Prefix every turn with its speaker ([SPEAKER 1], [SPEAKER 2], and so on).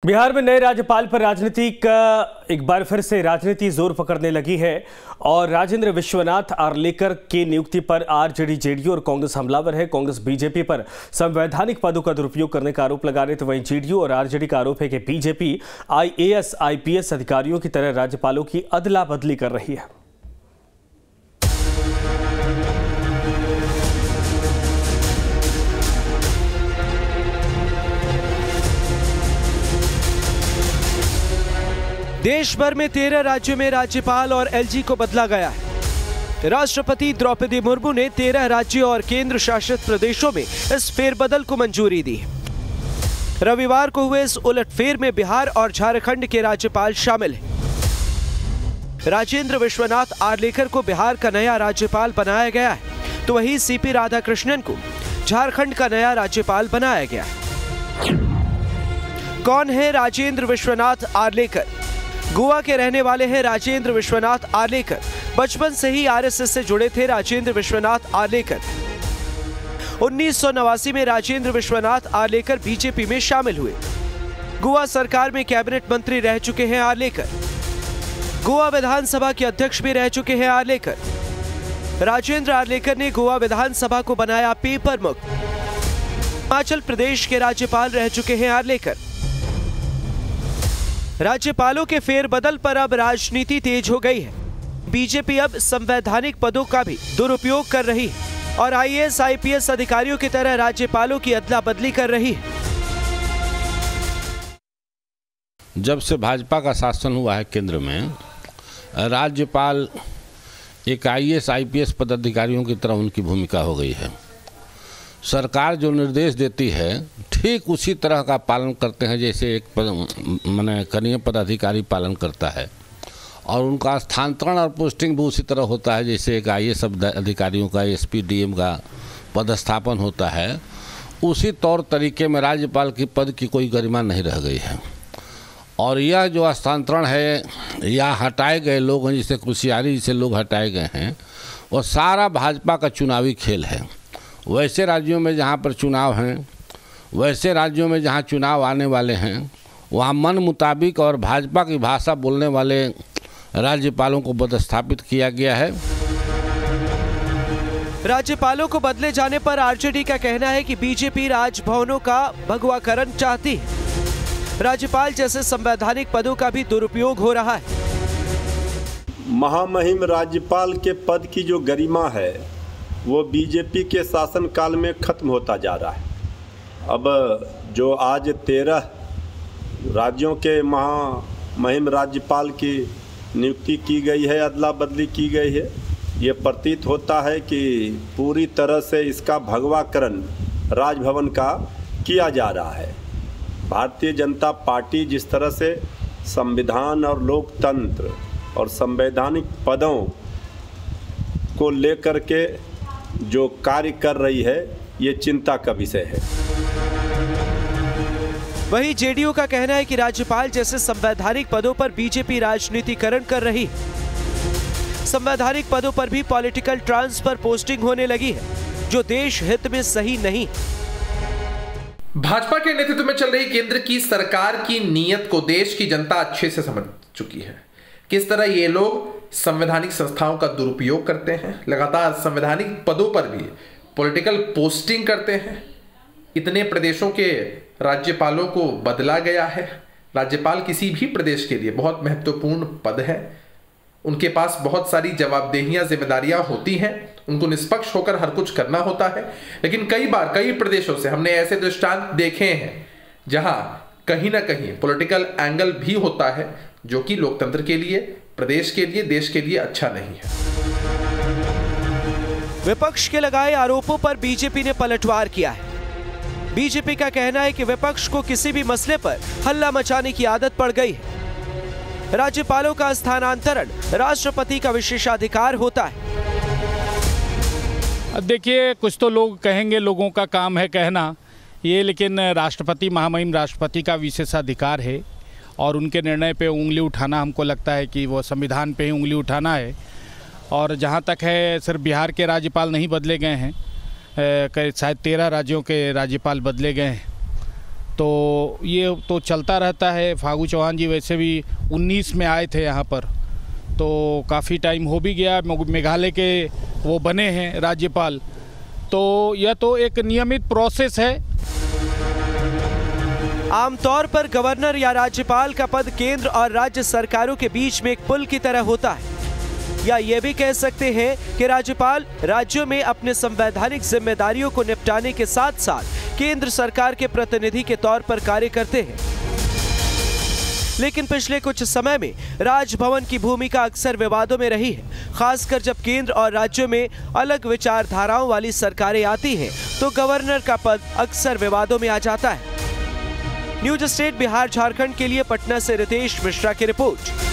[SPEAKER 1] बिहार में नए राज्यपाल पर राजनीतिक एक बार फिर से राजनीति जोर पकड़ने लगी है और राजेंद्र विश्वनाथ आर्लेकर की नियुक्ति पर आरजेडी, जेडीयू और कांग्रेस हमलावर है। कांग्रेस बीजेपी पर संवैधानिक पदों का दुरुपयोग करने का आरोप लगा रहे, तो वहीं जेडीयू और आरजेडी का आरोप है कि बीजेपी आईएएस, आईपीएस अधिकारियों की तरह राज्यपालों की अदला बदली कर रही है।
[SPEAKER 2] देश भर में 13 राज्यों में राज्यपाल और एलजी को बदला गया है। राष्ट्रपति द्रौपदी मुर्मू ने 13 राज्यों और केंद्र शासित प्रदेशों में इस फेरबदल को मंजूरी दी। रविवार को हुए इस उलटफेर में बिहार और झारखंड के राज्यपाल शामिल हैं। राजेंद्र विश्वनाथ आर्लेकर को बिहार का नया राज्यपाल बनाया गया है, तो वहीं सीपी राधाकृष्णन को झारखंड का नया राज्यपाल बनाया गया है। कौन है राजेंद्र विश्वनाथ आर्लेकर? गोवा के रहने वाले हैं राजेंद्र विश्वनाथ आर्लेकर। बचपन से ही आरएसएस से जुड़े थे राजेंद्र विश्वनाथ आर्लेकर। 1989 में राजेंद्र विश्वनाथ आर्लेकर बीजेपी में शामिल हुए। गोवा सरकार में कैबिनेट मंत्री रह चुके हैं आर्लेकर। गोवा विधानसभा के अध्यक्ष भी रह चुके हैं आर्लेकर। राजेंद्र आर्लेकर ने गोवा विधानसभा को बनाया पेपर मुक्त। हिमाचल प्रदेश के राज्यपाल रह चुके हैं आर्लेकर। राज्यपालों के फेरबदल पर अब राजनीति तेज हो गई है। बीजेपी अब संवैधानिक पदों का भी दुरुपयोग कर रही है और आईएएस, आईपीएस अधिकारियों की तरह राज्यपालों की अदला बदली कर रही है।
[SPEAKER 3] जब से भाजपा का शासन हुआ है केंद्र में, राज्यपाल एक आईएएस, आईपीएस पदाधिकारियों की तरह उनकी भूमिका हो गई है। सरकार जो निर्देश देती है ठीक उसी तरह का पालन करते हैं जैसे एक कनीय पदाधिकारी पालन करता है, और उनका स्थानांतरण और पोस्टिंग भी उसी तरह होता है जैसे एक आईएएस अधिकारियों का एसपी, डीएम का पदस्थापन होता है। उसी तौर तरीके में राज्यपाल की पद की कोई गरिमा नहीं रह गई है। और यह जो स्थानांतरण है या हटाए गए लोग हैं, जिसे कुशियारी से लोग हटाए गए हैं, वो सारा भाजपा का चुनावी खेल है। वैसे राज्यों में जहाँ पर चुनाव हैं, वैसे राज्यों में जहाँ चुनाव आने वाले हैं, वहाँ मन मुताबिक और भाजपा की भाषा बोलने वाले राज्यपालों को पदस्थापित किया गया है।
[SPEAKER 2] राज्यपालों को बदले जाने पर आरजेडी का कहना है कि बीजेपी राजभवनों का भगवाकरण चाहती है। राज्यपाल जैसे संवैधानिक पदों का भी दुरुपयोग हो रहा है।
[SPEAKER 4] महामहिम राज्यपाल के पद की जो गरिमा है वो बीजेपी के शासनकाल में खत्म होता जा रहा है। अब जो आज 13 राज्यों के महामहिम राज्यपाल की नियुक्ति की गई है, अदला बदली की गई है, ये प्रतीत होता है कि पूरी तरह से इसका भगवाकरण राजभवन का किया जा रहा है। भारतीय जनता पार्टी जिस तरह से संविधान और लोकतंत्र और संवैधानिक पदों को लेकर के जो कार्य कर रही है, ये चिंता का विषय है।
[SPEAKER 2] वहीं जेडीयू का कहना है कि राज्यपाल जैसे संवैधानिक पदों पर बीजेपी राजनीतिकरण कर रही है। संवैधानिक पदों पर भी पॉलिटिकल ट्रांसफर पोस्टिंग होने लगी है, जो देश हित में सही नहीं।
[SPEAKER 5] भाजपा के नेतृत्व में चल रही केंद्र की सरकार की नीयत को देश की जनता अच्छे से समझ चुकी है। किस तरह ये लोग संवैधानिक संस्थाओं का दुरुपयोग करते हैं, लगातार संवैधानिक पदों पर भी पॉलिटिकल पोस्टिंग करते हैं। इतने प्रदेशों के राज्यपालों को बदला गया है। राज्यपाल किसी भी प्रदेश के लिए बहुत महत्वपूर्ण पद है। उनके पास बहुत सारी जवाबदेहियां, जिम्मेदारियां होती हैं। उनको निष्पक्ष होकर हर कुछ करना होता है। लेकिन कई बार कई प्रदेशों से हमने ऐसे दृष्टांत देखे हैं जहां कहीं ना कहीं पॉलिटिकल एंगल भी होता है, जो कि लोकतंत्र के लिए, प्रदेश के लिए, देश के लिए अच्छा नहीं है।
[SPEAKER 2] विपक्ष के लगाए आरोपों पर बीजेपी ने पलटवार किया है। बीजेपी का कहना है कि विपक्ष को किसी भी मसले पर हल्ला मचाने की आदत पड़ गई है। राज्यपालों का स्थानांतरण राष्ट्रपति का विशेषाधिकार होता है।
[SPEAKER 6] देखिए, कुछ तो लोग कहेंगे, लोगों का काम है कहना ये, लेकिन राष्ट्रपति, महामहिम राष्ट्रपति का विशेषाधिकार है और उनके निर्णय पे उंगली उठाना, हमको लगता है कि वो संविधान पे ही उंगली उठाना है। और जहाँ तक है, सिर्फ बिहार के राज्यपाल नहीं बदले गए हैं, शायद 13 राज्यों के राज्यपाल बदले गए हैं। तो ये तो चलता रहता है। फागू चौहान जी वैसे भी 19 में आए थे यहाँ पर, तो काफ़ी टाइम हो भी गया। मेघालय के वो बने हैं राज्यपाल, तो यह तो एक नियमित प्रोसेस है।
[SPEAKER 2] आमतौर पर गवर्नर या राज्यपाल का पद केंद्र और राज्य सरकारों के बीच में एक पुल की तरह होता है, या ये भी कह सकते हैं कि राज्यपाल राज्यों में अपने संवैधानिक जिम्मेदारियों को निपटाने के साथ साथ केंद्र सरकार के प्रतिनिधि के तौर पर कार्य करते हैं। लेकिन पिछले कुछ समय में राजभवन की भूमिका अक्सर विवादों में रही है, खासकर जब केंद्र और राज्यों में अलग विचारधाराओं वाली सरकारें आती हैं तो गवर्नर का पद अक्सर विवादों में आ जाता है। न्यूज स्टेट बिहार झारखंड के लिए पटना से रितेश मिश्रा की रिपोर्ट।